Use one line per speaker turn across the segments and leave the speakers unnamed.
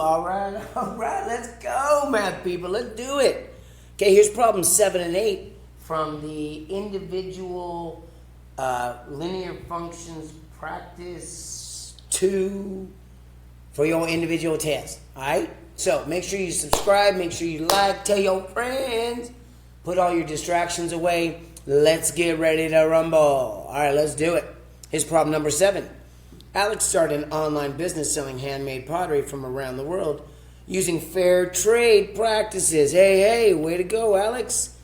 all right, let's go, math people, let's do it. Okay, here's problem 7 and 8 from the individual linear functions practice 2 for your individual test, all right? So make sure you subscribe, make sure you like, tell your friends, put all your distractions away. Let's get ready to rumble. All right, let's do it. Here's problem number 7. Alex started an online business selling handmade pottery from around the world using fair trade practices. Hey, way to go, Alex.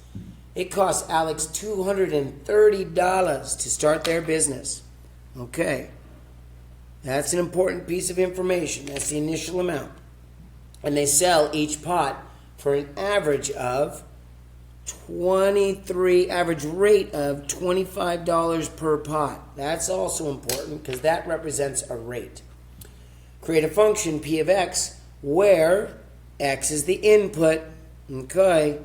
It cost Alex $230 to start their business. Okay. That's an important piece of information. That's the initial amount. And they sell each pot for an average rate of $25 per pot. That's also important because that represents a rate. Create a function P of X where X is the input. Okay,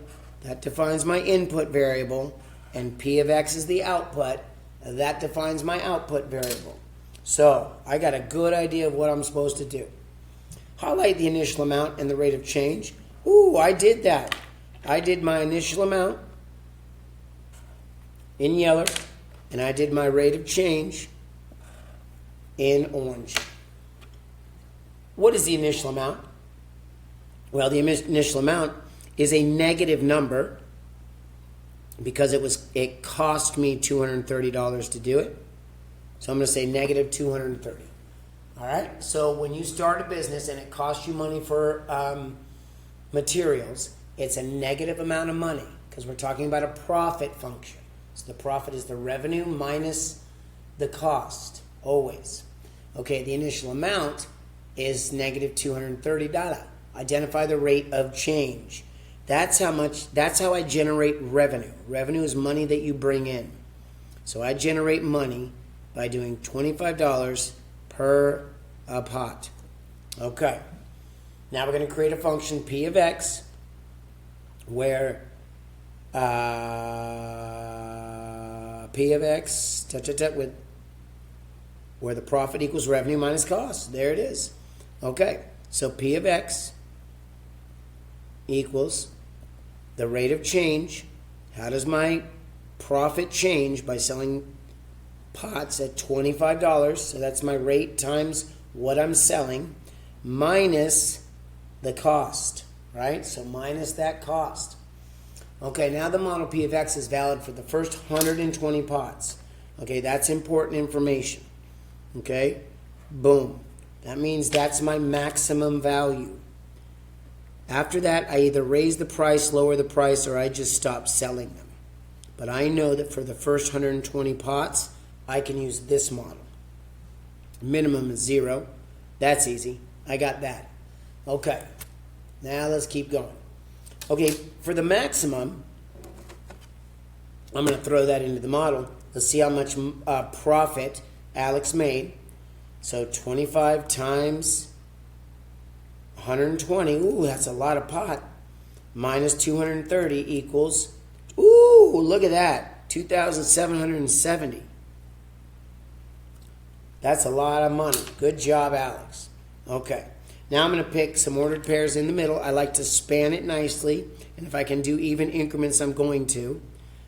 that defines my input variable, and P of X is the output. That defines my output variable. So I got a good idea of what I'm supposed to do. Highlight the initial amount and the rate of change. Ooh, I did that. I did my initial amount in yellow, and I did my rate of change in orange. What is the initial amount? Well, the initial amount is a negative number because it cost me $230 to do it. So I'm going to say negative 230. All right? So when you start a business and it costs you money for materials, it's a negative amount of money because we're talking about a profit function. So the profit is the revenue minus the cost, always. Okay, the initial amount is negative $230. Identify the rate of change. That's how I generate revenue. Revenue is money that you bring in. So I generate money by doing $25 per pot. Okay. Now we're going to create a function P of X where P of X where the profit equals revenue minus cost. There it is. Okay, so P of X equals the rate of change. How does my profit change? By selling pots at $25. So that's my rate times what I'm selling minus the cost, right? So minus that cost. Okay, now the model P of X is valid for the first 120 pots. Okay, that's important information. Okay, boom. That means that's my maximum value. After that, I either raise the price, lower the price, or I just stop selling them. But I know that for the first 120 pots, I can use this model. Minimum is 0. That's easy. I got that. Okay, now let's keep going. Okay, for the maximum, I'm going to throw that into the model. Let's see how much profit Alex made. So 25 times 120. Ooh, that's a lot of pot. Minus 230 equals, ooh, look at that, 2,770. That's a lot of money. Good job, Alex. Okay. Now I'm going to pick some ordered pairs in the middle. I like to span it nicely. And if I can do even increments, I'm going to.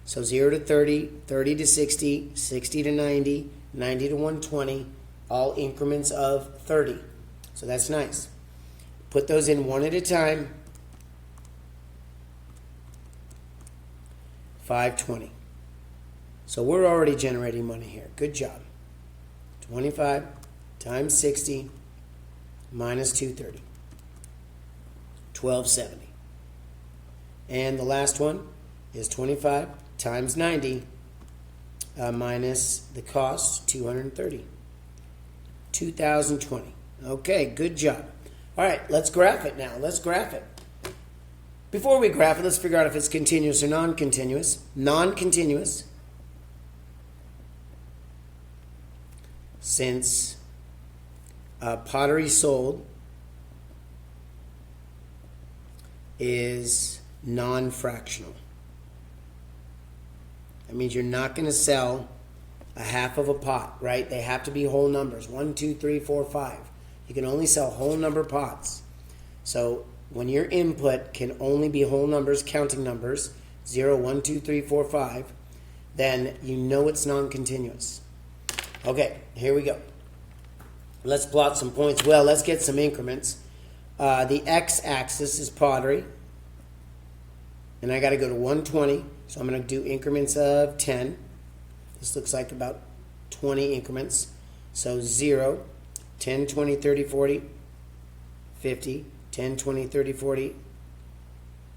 So 0 to 30, 30 to 60, 60 to 90, 90 to 120. All increments of 30. So that's nice. Put those in one at a time. 520. So we're already generating money here. Good job. 25 times 60 minus 230. 1270. And the last one is 25 times 90 minus the cost, 230. 2020. Okay, good job. All right, let's graph it now. Let's graph it. Before we graph it, let's figure out if it's continuous or non-continuous. Non-continuous, since pottery sold is non-fractional. That means you're not going to sell a half of a pot, right? They have to be whole numbers. 1, 2, 3, 4, 5. You can only sell whole number pots. So when your input can only be whole numbers, counting numbers, 0, 1, 2, 3, 4, 5, then you know it's non-continuous. Okay, here we go. Let's plot some points. Well, let's get some increments. The x-axis is pottery, and I got to go to 120, so I'm going to do increments of 10. This looks like about 20 increments. So 0, 10, 20, 30, 40, 50, 10, 20, 30, 40,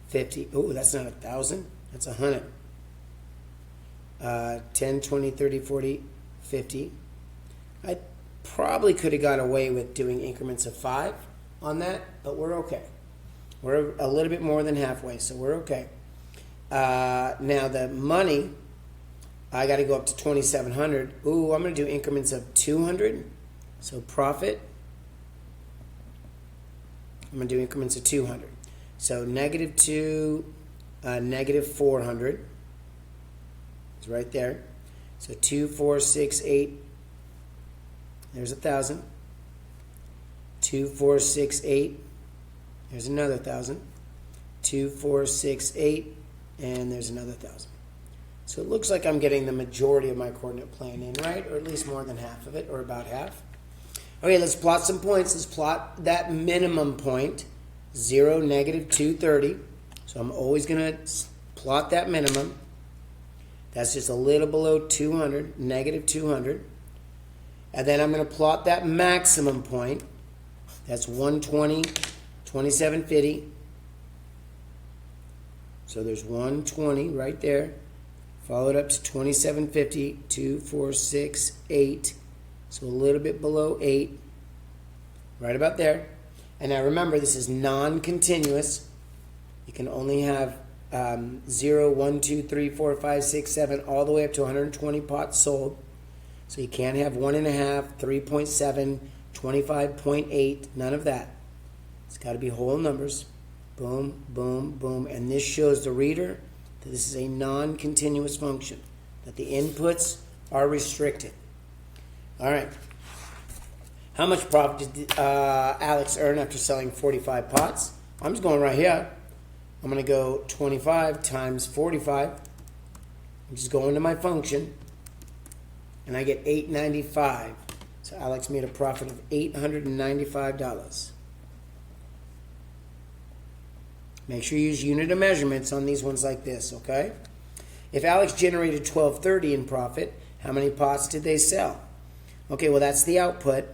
50. Oh, that's not 1,000. That's 100. 10, 20, 30, 40, 50. I probably could have got away with doing increments of 5 on that, but we're okay. We're a little bit more than halfway, so we're okay. Now the money, I got to go up to 2,700. Ooh, I'm going to do increments of 200. So profit, I'm going to do increments of 200. So -2, -400. It's right there. So 2, 4, 6, 8. There's 1,000. 2, 4, 6, 8. There's another 1,000. 2, 4, 6, 8. And there's another 1,000. So it looks like I'm getting the majority of my coordinate plane in, right? Or at least more than half of it, or about half. Okay, let's plot some points. Let's plot that minimum point, 0, -230. So I'm always going to plot that minimum. That's just a little below 200, -200. And then I'm going to plot that maximum point. That's 120, 2750. So there's 120 right there. Followed up to 2750, 2, 4, 6, 8. So a little bit below 8. Right about there. And now remember, this is non-continuous. You can only have 0, 1, 2, 3, 4, 5, 6, 7, all the way up to 120 pots sold. So you can't have 1.5, 3.7, 25.8, none of that. It's got to be whole numbers. Boom, boom, boom. And this shows the reader that this is a non-continuous function, that the inputs are restricted. All right. How much profit did Alex earn after selling 45 pots? I'm just going right here. I'm going to go 25 times 45. I'm just going to my function. And I get $895. So Alex made a profit of $895. Make sure you use unit of measurements on these ones like this, okay? If Alex generated $1230 in profit, how many pots did they sell? Okay, well, that's the output.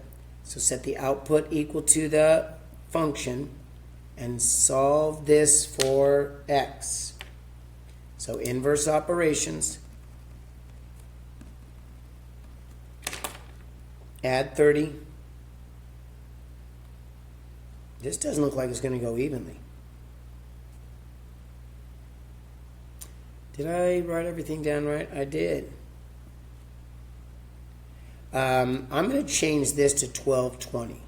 So set the output equal to the function and solve this for x. So inverse operations. Add 30. This doesn't look like it's going to go evenly. Did I write everything down right? I did. I'm going to change this to 1220.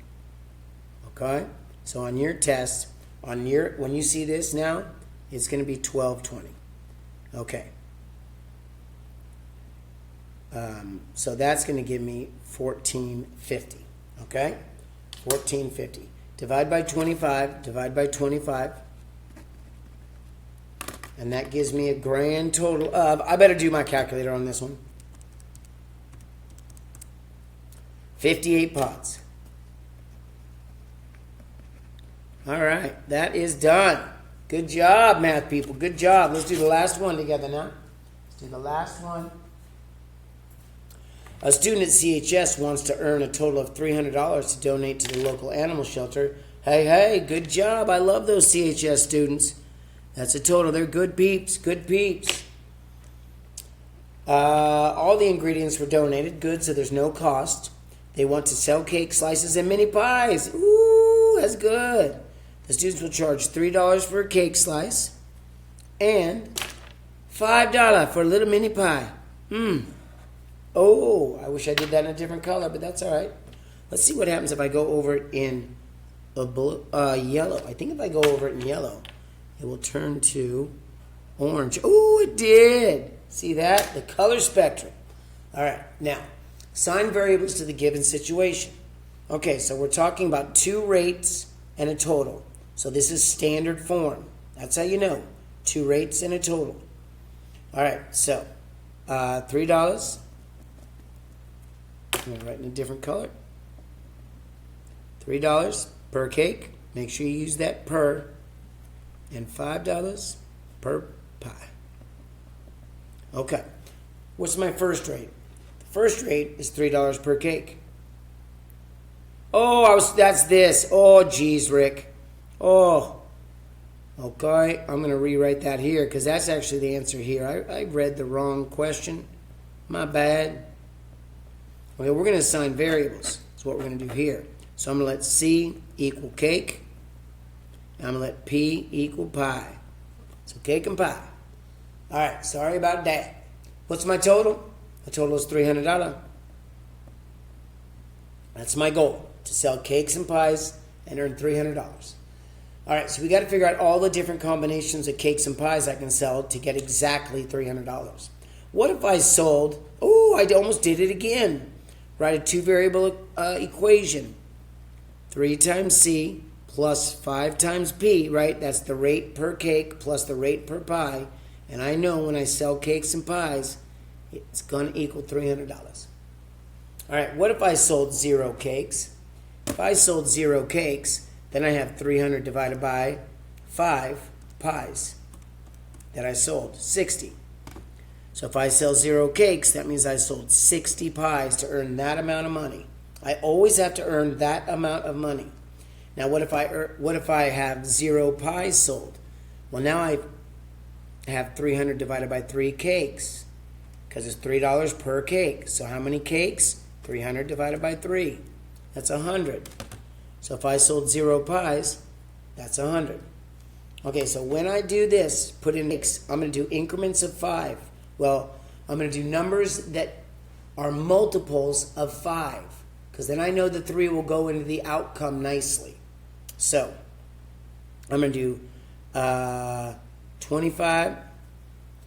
Okay? So on your test, when you see this now, it's going to be 1220. Okay. So that's going to give me 1450. Okay? 1450. Divide by 25. Divide by 25. And that gives me a grand total of, I better do my calculator on this one, 58 pots. All right, that is done. Good job, math people. Good job. Let's do the last one together now. Let's do the last one. A student at CHS wants to earn a total of $300 to donate to the local animal shelter. Hey, good job. I love those CHS students. That's a total. They're good peeps. Good peeps. All the ingredients were donated. Good, so there's no cost. They want to sell cake slices and mini pies. Ooh, that's good. The students will charge $3 for a cake slice and $5 for a little mini pie. Oh, I wish I did that in a different color, but that's all right. Let's see what happens if I go over it in yellow. I think if I go over it in yellow, it will turn to orange. Oh, it did. See that? The color spectrum. All right. Now, assign variables to the given situation. Okay, so we're talking about two rates and a total. So this is standard form. That's how you know. 2 rates and a total. All right, so $3. I'm going to write in a different color. $3 per cake. Make sure you use that per. And $5 per pie. Okay. What's my first rate? The first rate is $3 per cake. Oh, that's this. Oh, geez, Rick. Oh. Okay, I'm going to rewrite that here because that's actually the answer here. I read the wrong question. My bad. Okay, we're going to assign variables. That's what we're going to do here. So I'm going to let C equal cake. And I'm going to let P equal pie. So cake and pie. All right, sorry about that. What's my total? My total is $300. That's my goal, to sell cakes and pies and earn $300. All right, so we got to figure out all the different combinations of cakes and pies I can sell to get exactly $300. What if I sold, oh, I almost did it again. Write a 2-variable equation. 3 times C plus 5 times P, right? That's the rate per cake plus the rate per pie. And I know when I sell cakes and pies, it's going to equal $300. All right, what if I sold 0 cakes? If I sold 0 cakes, then I have 300 divided by 5 pies that I sold, 60. So if I sell 0 cakes, that means I sold 60 pies to earn that amount of money. I always have to earn that amount of money. Now, what if I have 0 pies sold? Well, now I have 300 divided by 3 cakes because it's $3 per cake. So how many cakes? 300 divided by 3. That's 100. So if I sold 0 pies, that's 100. Okay, so when I do this, put in X, I'm going to do increments of 5. Well, I'm going to do numbers that are multiples of 5 because then I know the 3 will go into the outcome nicely. So I'm going to do 25,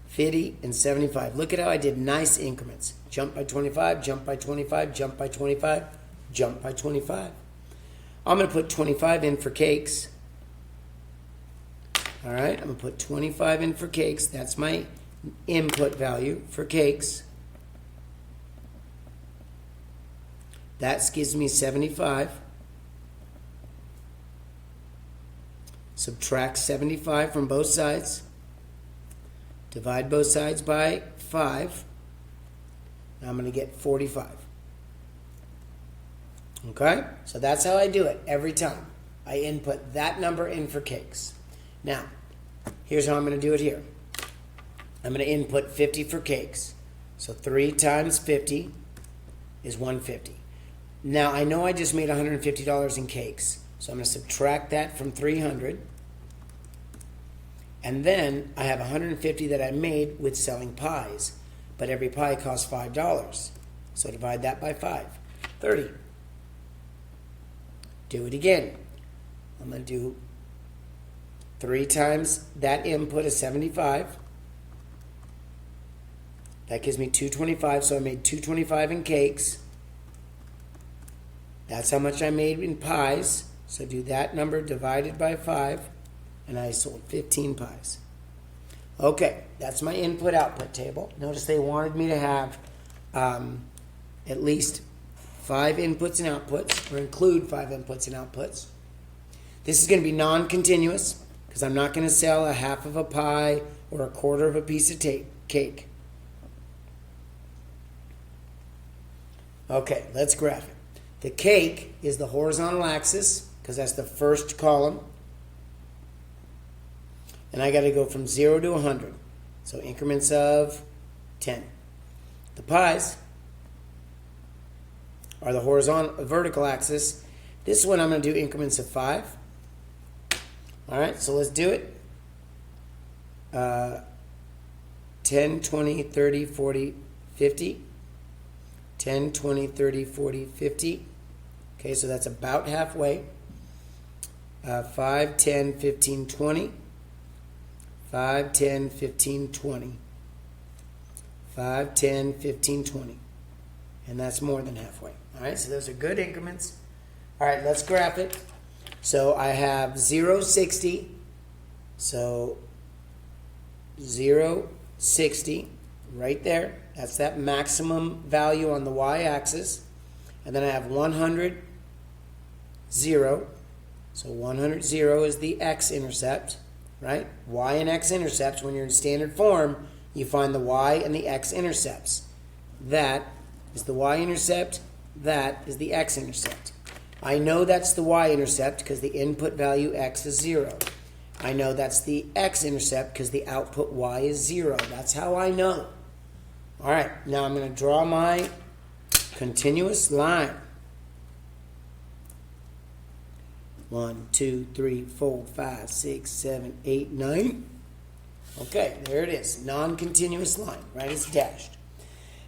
50, and 75. Look at how I did nice increments. Jump by 25, jump by 25, jump by 25, jump by 25. I'm going to put 25 in for cakes. All right, I'm going to put 25 in for cakes. That's my input value for cakes. That gives me 75. Subtract 75 from both sides. Divide both sides by 5. Now I'm going to get 45. Okay? So that's how I do it every time. I input that number in for cakes. Now, here's how I'm going to do it here. I'm going to input 50 for cakes. So 3 times 50 is 150. Now, I know I just made $150 in cakes. So I'm going to subtract that from 300. And then I have 150 that I made with selling pies. But every pie costs $5. So divide that by 5. 30. Do it again. I'm going to do 3 times that input is 75. That gives me 225. So I made 225 in cakes. That's how much I made in pies. So do that number divided by 5, and I sold 15 pies. Okay, that's my input-output table. Notice they wanted me to have at least 5 inputs and outputs, or include 5 inputs and outputs. This is going to be non-continuous, because I'm not going to sell a half of a pie or a quarter of a piece of cake. Okay, let's graph it. The cake is the horizontal axis, because that's the first column. And I got to go from 0 to 100. So increments of 10. The pies are the vertical axis. This one I'm going to do increments of 5. All right, so let's do it. 10, 20, 30, 40, 50. 10, 20, 30, 40, 50. Okay, so that's about halfway. 5, 10, 15, 20. 5, 10, 15, 20. 5, 10, 15, 20. And that's more than halfway. All right, so those are good increments. All right, let's graph it. So I have 0, 60. So 0, 60 right there. That's that maximum value on the y-axis. And then I have 100, 0. So 100, 0 is the x-intercept, right? Y and x-intercepts, when you're in standard form, you find the y and the x-intercepts. That is the y-intercept. That is the x-intercept. I know that's the y-intercept because the input value x is 0. I know that's the x-intercept because the output y is 0. That's how I know. All right, now I'm going to draw my continuous line. 1, 2, 3, 4, 5, 6, 7, 8, 9. Okay, there it is. Non-continuous line, right? It's dashed.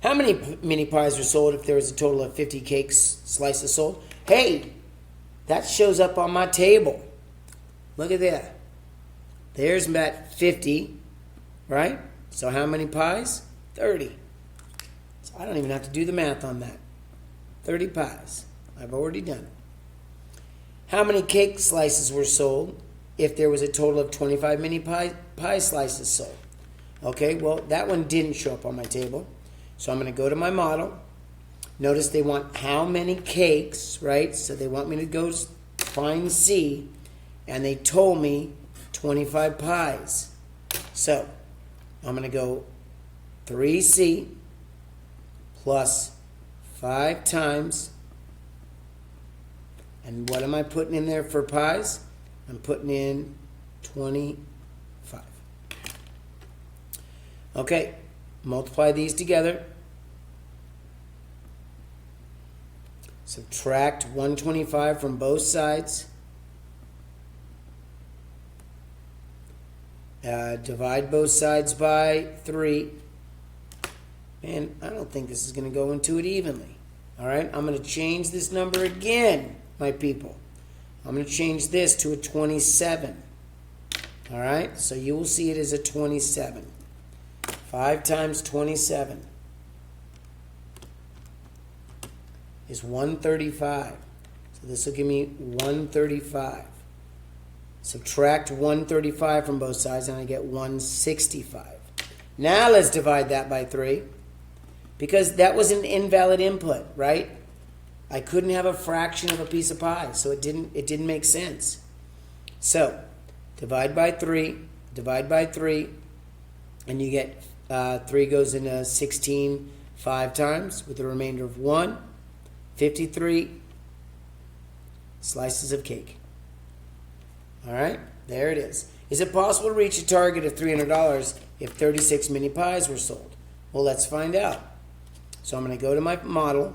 How many mini pies are sold if there is a total of 50 cakes slices sold? Hey, that shows up on my table. Look at that. There's that 50, right? So how many pies? 30. So I don't even have to do the math on that. 30 pies. I've already done it. How many cake slices were sold if there was a total of 25 mini pie slices sold? Okay, well, that one didn't show up on my table. So I'm going to go to my model. Notice they want how many cakes, right? So they want me to go find C, and they told me 25 pies. So I'm going to go 3C plus 5 times. And what am I putting in there for pies? I'm putting in 25. Okay, multiply these together. Subtract 125 from both sides. Divide both sides by 3. And I don't think this is going to go into it evenly. All right, I'm going to change this number again, my people. I'm going to change this to a 27. All right, so you will see it as a 27. 5 times 27 is 135. So this will give me 135. Subtract 135 from both sides and I get 165. Now let's divide that by 3 because that was an invalid input, right? I couldn't have a fraction of a piece of pie, so it didn't make sense. So divide by 3, and you get 3 goes into 16 5 times with a remainder of 1. 53 slices of cake. All right, there it is. Is it possible to reach a target of $300 if 36 mini pies were sold? Well, let's find out. So I'm going to go to my model,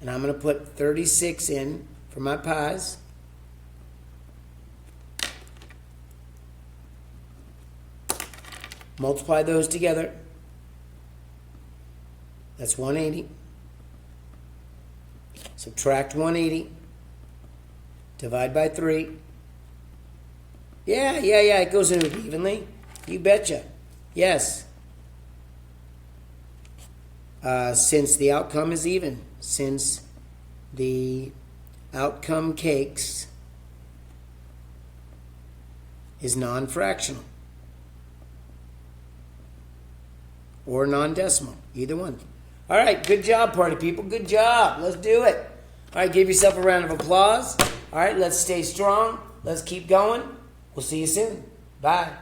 and I'm going to put 36 in for my pies. Multiply those together. That's 180. Subtract 180. Divide by 3. Yeah, it goes into it evenly. You betcha. Yes. Since the outcome is even. Since the outcome cakes is non-fractional. Or non-decimal. Either one. All right, good job, party people. Good job. Let's do it. All right, give yourself a round of applause. All right, let's stay strong. Let's keep going. We'll see you soon. Bye.